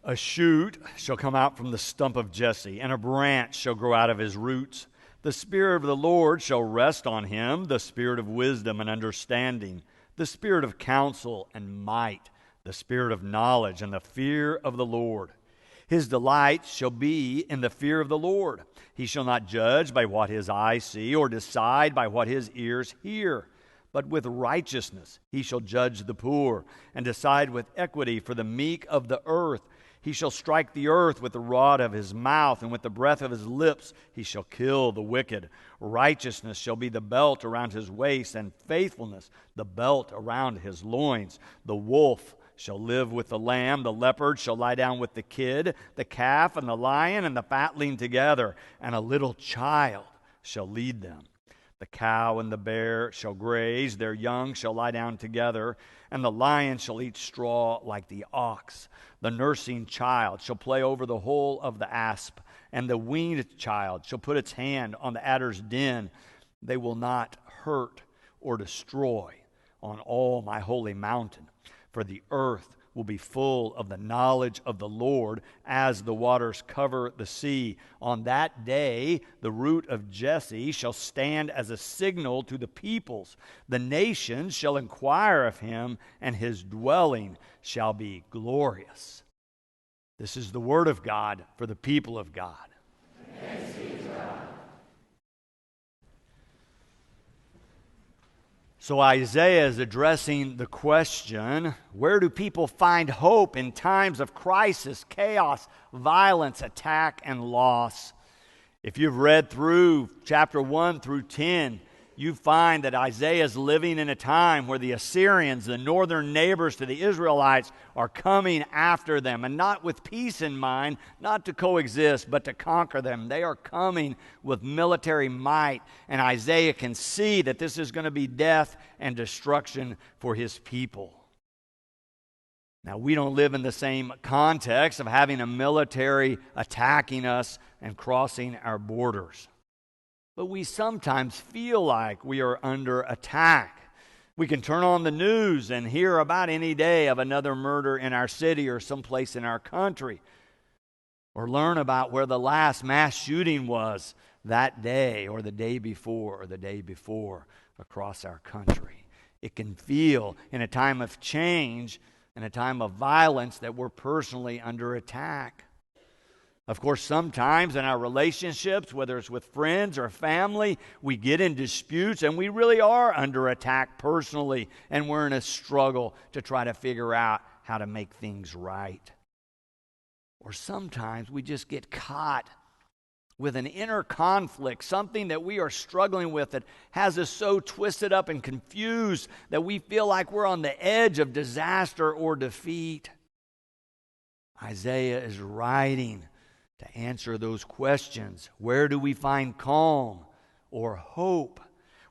A shoot shall come out from the stump of Jesse, and a branch shall grow out of his roots. The Spirit of the Lord shall rest on him, the Spirit of wisdom and understanding, the Spirit of counsel and might, the Spirit of knowledge and the fear of the Lord. His delight shall be in the fear of the Lord. He shall not judge by what his eyes see, or decide by what his ears hear. But with righteousness he shall judge the poor, and decide with equity for the meek of the earth. He shall strike the earth with the rod of his mouth, and with the breath of his lips he shall kill the wicked. Righteousness shall be the belt around his waist, and faithfulness the belt around his loins. The wolf shall live with the lamb, the leopard shall lie down with the kid, the calf and the lion and the fatling together, and a little child shall lead them. The cow and the bear shall graze, their young shall lie down together, and the lion shall eat straw like the ox. The nursing child shall play over the hole of the asp, and the weaned child shall put its hand on the adder's den. They will not hurt or destroy on all my holy mountain, for the earth will be full of the knowledge of the Lord as the waters cover the sea. On that day, the root of Jesse shall stand as a signal to the peoples. The nations shall inquire of him, and his dwelling shall be glorious. This is the word of God for the people of God. Thanks be to God. So Isaiah is addressing the question, where do people find hope in times of crisis, chaos, violence, attack, and loss? If you've read through chapter 1 through 10, you find that Isaiah is living in a time where the Assyrians, the northern neighbors to the Israelites, are coming after them, and not with peace in mind, not to coexist, but to conquer them. They are coming with military might, and Isaiah can see that this is going to be death and destruction for his people. Now, we don't live in the same context of having a military attacking us and crossing our borders. But we sometimes feel like we are under attack. We can turn on the news and hear about any day of another murder in our city or someplace in our country, or learn about where the last mass shooting was that day or the day before across our country. It can feel in a time of change and a time of violence that we're personally under attack. Of course, sometimes in our relationships, whether it's with friends or family, we get in disputes and we really are under attack personally, and we're in a struggle to try to figure out how to make things right. Or sometimes we just get caught with an inner conflict, something that we are struggling with that has us so twisted up and confused that we feel like we're on the edge of disaster or defeat. Isaiah is writing to answer those questions. Where do we find calm or hope?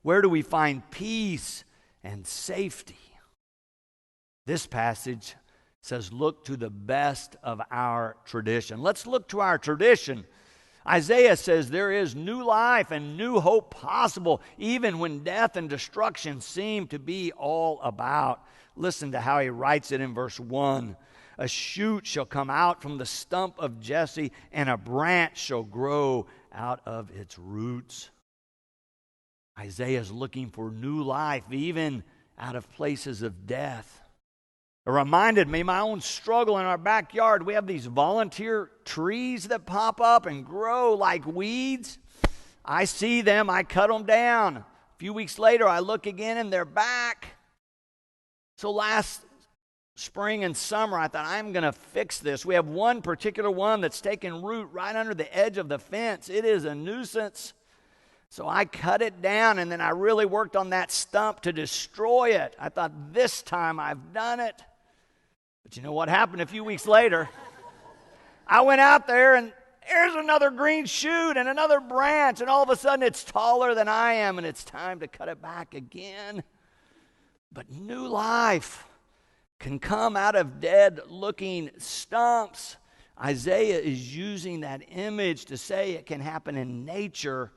Where do we find peace and safety? This passage says, look to the best of our tradition. Let's look to our tradition. Isaiah says there is new life and new hope possible, even when death and destruction seem to be all about. Listen to how he writes it in verse 1. A shoot shall come out from the stump of Jesse, and a branch shall grow out of its roots. Isaiah is looking for new life, even out of places of death. It reminded me of my own struggle in our backyard. We have these volunteer trees that pop up and grow like weeds. I see them, I cut them down. A few weeks later, I look again and they're back. So last spring and summer, I thought, I'm going to fix this. We have one particular one that's taken root right under the edge of the fence. It is a nuisance. So I cut it down, and then I really worked on that stump to destroy it. I thought, this time I've done it. But you know what happened a few weeks later? I went out there, and there's another green shoot and another branch, and all of a sudden it's taller than I am, and it's time to cut it back again. But new life can come out of dead-looking stumps. Isaiah is using that image to say it can happen in nature,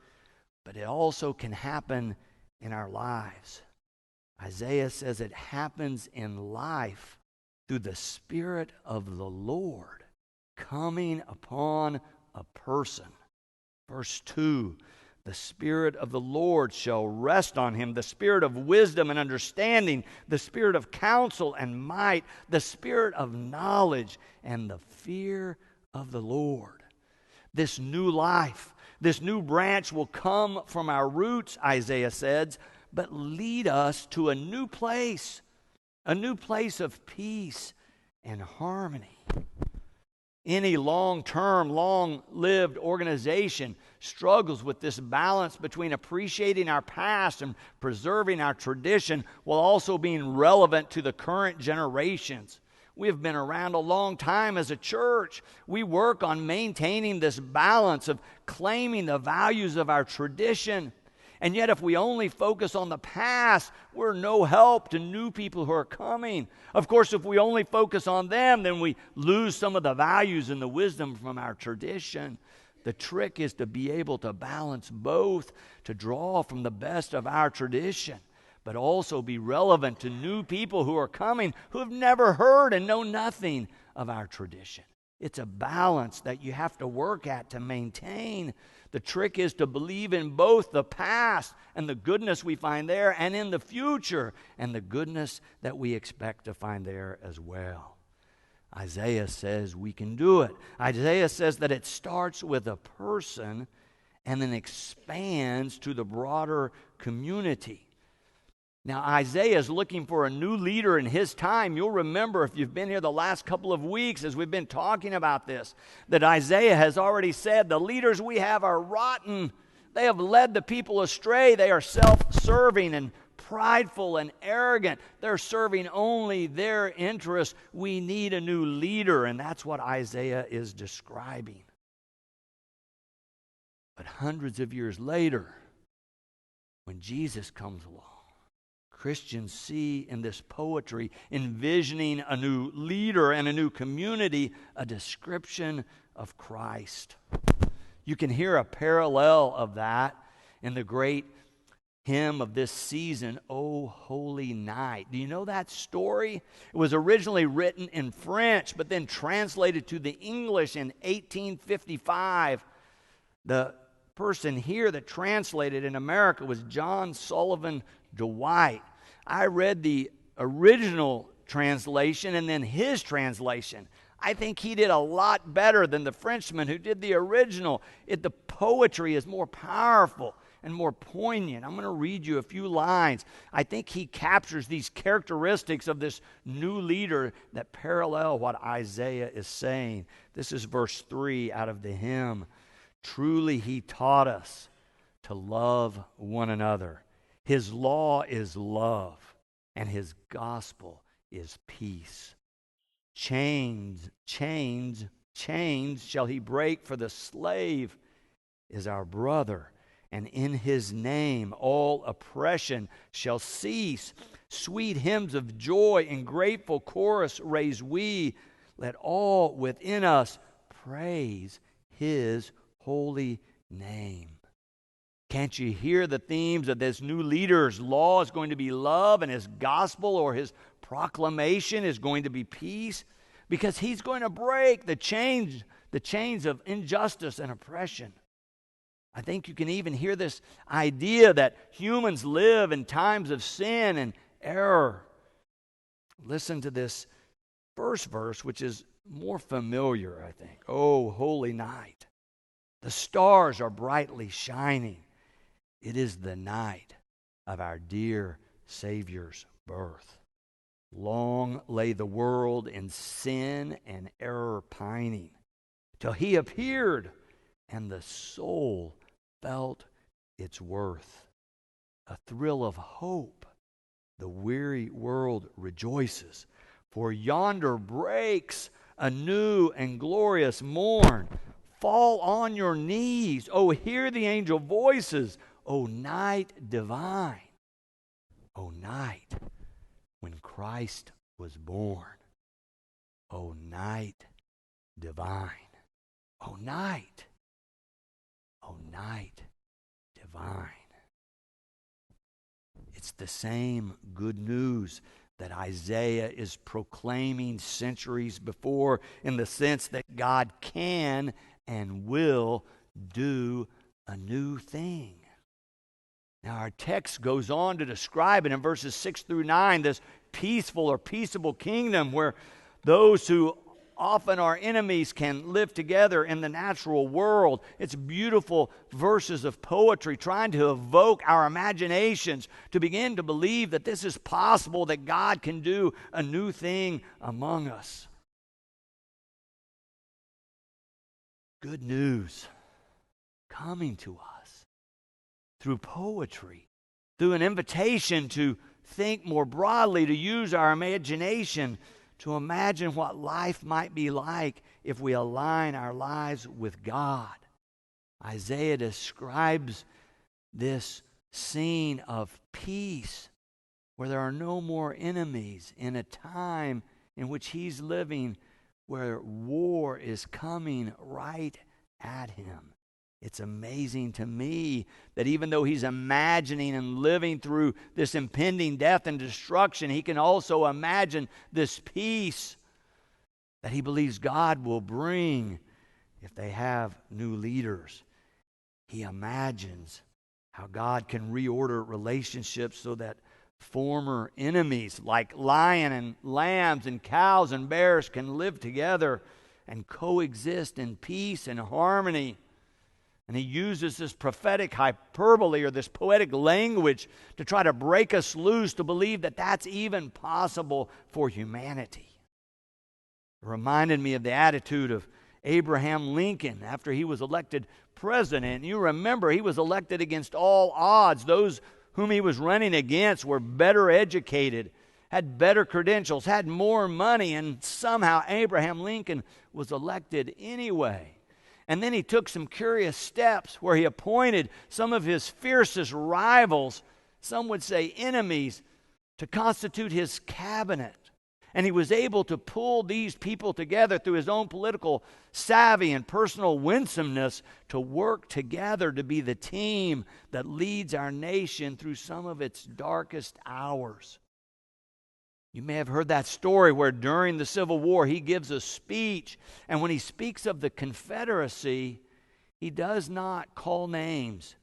but it also can happen in our lives. Isaiah says it happens in life through the Spirit of the Lord coming upon a person. Verse 2, the Spirit of the Lord shall rest on him, the Spirit of wisdom and understanding, the Spirit of counsel and might, the Spirit of knowledge and the fear of the Lord. This new life, this new branch will come from our roots, Isaiah says, but lead us to a new place of peace and harmony. Any long-term, long-lived organization struggles with this balance between appreciating our past and preserving our tradition while also being relevant to the current generations. We have been around a long time as a church. We work on maintaining this balance of claiming the values of our tradition. And yet if we only focus on the past, we're no help to new people who are coming. Of course, if we only focus on them, then we lose some of the values and the wisdom from our tradition. The trick is to be able to balance both, to draw from the best of our tradition, but also be relevant to new people who are coming who have never heard and know nothing of our tradition. It's a balance that you have to work at to maintain. The trick is to believe in both the past and the goodness we find there, and in the future and the goodness that we expect to find there as well. Isaiah says we can do it. Isaiah says that it starts with a person and then expands to the broader community. Now, Isaiah is looking for a new leader in his time. You'll remember, if you've been here the last couple of weeks as we've been talking about this, that Isaiah has already said the leaders we have are rotten. They have led the people astray. They are self-serving and prideful and arrogant. They're serving only their interests. We need a new leader, and that's what Isaiah is describing. But hundreds of years later, when Jesus comes along, Christians see in this poetry, envisioning a new leader and a new community, a description of Christ. You can hear a parallel of that in the great hymn of this season, O Holy Night. Do you know that story? It was originally written in French, but then translated to the English in 1855. The person here that translated in America was John Sullivan Dwight. I read the original translation and then his translation. I think he did a lot better than the Frenchman who did the original. The poetry is more powerful and more poignant. I'm going to read you a few lines. I think he captures these characteristics of this new leader that parallel what Isaiah is saying. This is verse 3 out of the hymn. Truly he taught us to love one another. His law is love, and his gospel is peace. Chains shall he break, for the slave is our brother, and in his name all oppression shall cease. Sweet hymns of joy in grateful chorus raise we. Let all within us praise his holy name. Can't you hear the themes of this new leader's law is going to be love, and his gospel or his proclamation is going to be peace? Because he's going to break the chains of injustice and oppression. I think you can even hear this idea that humans live in times of sin and error. Listen to this first verse, which is more familiar, I think. Oh, holy night. The stars are brightly shining. It is the night of our dear Savior's birth. Long lay the world in sin and error pining, till he appeared, and the soul felt its worth. A thrill of hope, the weary world rejoices, for yonder breaks a new and glorious morn. Fall on your knees, oh, hear the angel voices, O night divine, O night when Christ was born, O night divine, O night divine. It's the same good news that Isaiah is proclaiming centuries before, in the sense that God can and will do a new thing. Now our text goes on to describe it in verses 6 through 9, this peaceful or peaceable kingdom where those who often are enemies can live together in the natural world. It's beautiful verses of poetry trying to evoke our imaginations to begin to believe that this is possible, that God can do a new thing among us. Good news coming to us through poetry, through an invitation to think more broadly, to use our imagination, to imagine what life might be like if we align our lives with God. Isaiah describes this scene of peace where there are no more enemies, in a time in which he's living where war is coming right at him. It's amazing to me that even though he's imagining and living through this impending death and destruction, he can also imagine this peace that he believes God will bring if they have new leaders. He imagines how God can reorder relationships so that former enemies like lion and lambs and cows and bears can live together and coexist in peace and harmony. And he uses this prophetic hyperbole or this poetic language to try to break us loose to believe that that's even possible for humanity. It reminded me of the attitude of Abraham Lincoln after he was elected president. You remember he was elected against all odds. Those whom he was running against were better educated, had better credentials, had more money, and somehow Abraham Lincoln was elected anyway. And then he took some curious steps where he appointed some of his fiercest rivals, some would say enemies, to constitute his cabinet. And he was able to pull these people together through his own political savvy and personal winsomeness to work together to be the team that leads our nation through some of its darkest hours. You may have heard that story where during the Civil War he gives a speech, and when he speaks of the Confederacy, he does not call names.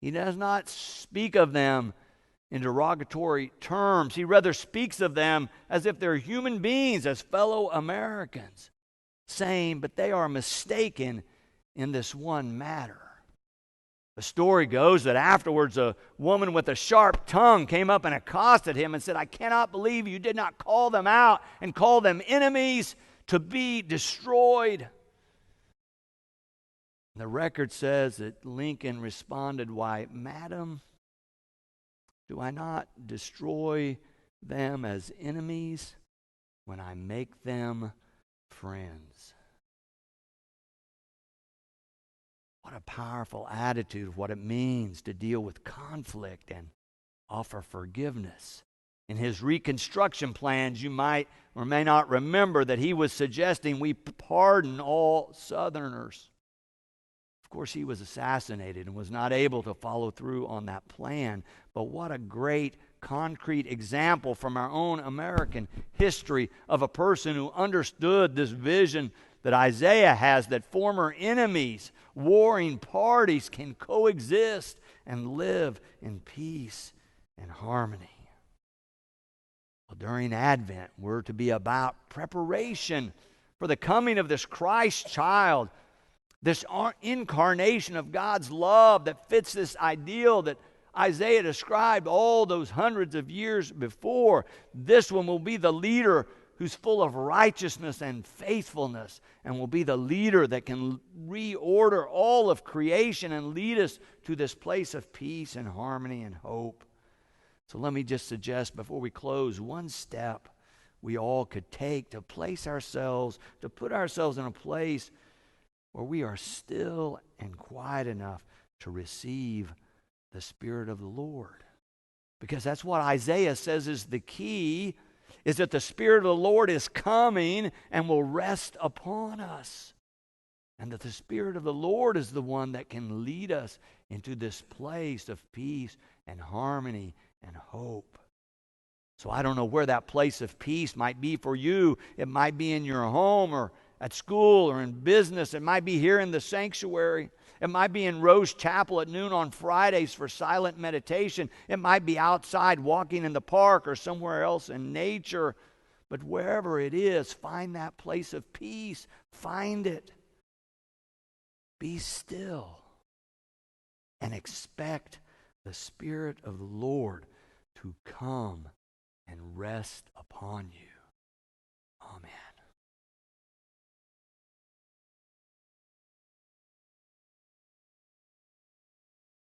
He does not speak of them in derogatory terms. He rather speaks of them as if they're human beings, as fellow Americans, saying, but they are mistaken in this one matter. The story goes that afterwards a woman with a sharp tongue came up and accosted him and said, I cannot believe you did not call them out and call them enemies to be destroyed. The record says that Lincoln responded, why, madam, do I not destroy them as enemies when I make them friends? What a powerful attitude of what it means to deal with conflict and offer forgiveness. In his Reconstruction plans, you might or may not remember that he was suggesting we pardon all Southerners. Of course, he was assassinated and was not able to follow through on that plan. But what a great concrete example from our own American history of a person who understood this vision that Isaiah has, that former enemies, warring parties can coexist and live in peace and harmony. Well, during Advent, we're to be about preparation for the coming of this Christ child, this incarnation of God's love that fits this ideal that Isaiah described all those hundreds of years before. This one will be the leader who's full of righteousness and faithfulness, and will be the leader that can reorder all of creation and lead us to this place of peace and harmony and hope. So let me just suggest before we close one step we all could take to place ourselves, to put ourselves in a place where we are still and quiet enough to receive the Spirit of the Lord. Because that's what Isaiah says is the key, is that the Spirit of the Lord is coming and will rest upon us. And that the Spirit of the Lord is the one that can lead us into this place of peace and harmony and hope. So I don't know where that place of peace might be for you. It might be in your home or at school or in business. It might be here in the sanctuary. It might be in Rose Chapel at noon on Fridays for silent meditation. It might be outside walking in the park or somewhere else in nature. But wherever it is, find that place of peace. Find it. Be still and expect the Spirit of the Lord to come and rest upon you.